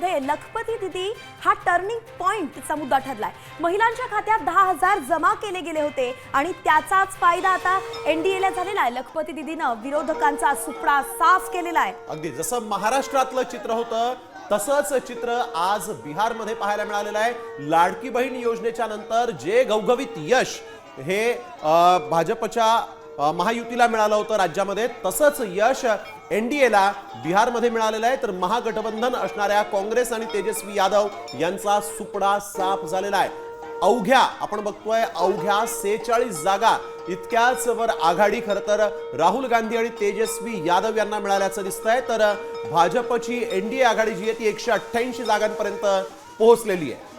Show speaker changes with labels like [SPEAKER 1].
[SPEAKER 1] निवडणुकीमध्ये लखपती दीदी हा टर्निंग पॉइंटचा मुद्दा ठरलाय। महिलांच्या खात्यात 10,000 जमा केले गेले होते आणि त्याचाच फायदा आता एनडीएला झालेला आहे। लखपती दीदीनं विरोधकांचा सुपडा साफ केलेला आहे।
[SPEAKER 2] अगदी जसं महाराष्ट्रातलं चित्र होतं तसंच चित्र आज बिहारमध्ये पाहायला मिळालेलं आहे। लाडकी बहीण योजनेच्या नंतर जे घवघवीत यश हे भाजपच्या महायुतीला मिळालं होतं राज्यामध्ये, तसंच यश एनडीएला बिहारमध्ये मिळालेलं आहे। तर महागठबंधन असणाऱ्या काँग्रेस आणि तेजस्वी यादव यांचा सुपडा साफ झालेला आहे। आपण बघतोय अवघ्या 46 जागा इतक्याच वर आघाडी खरं तर राहुल गांधी आणि तेजस्वी यादव यांना मिळाल्याचं दिसतंय। तर भाजपची एनडीए आघाडी जी आहे ती 188 जागांपर्यंत पोहोचलेली आहे।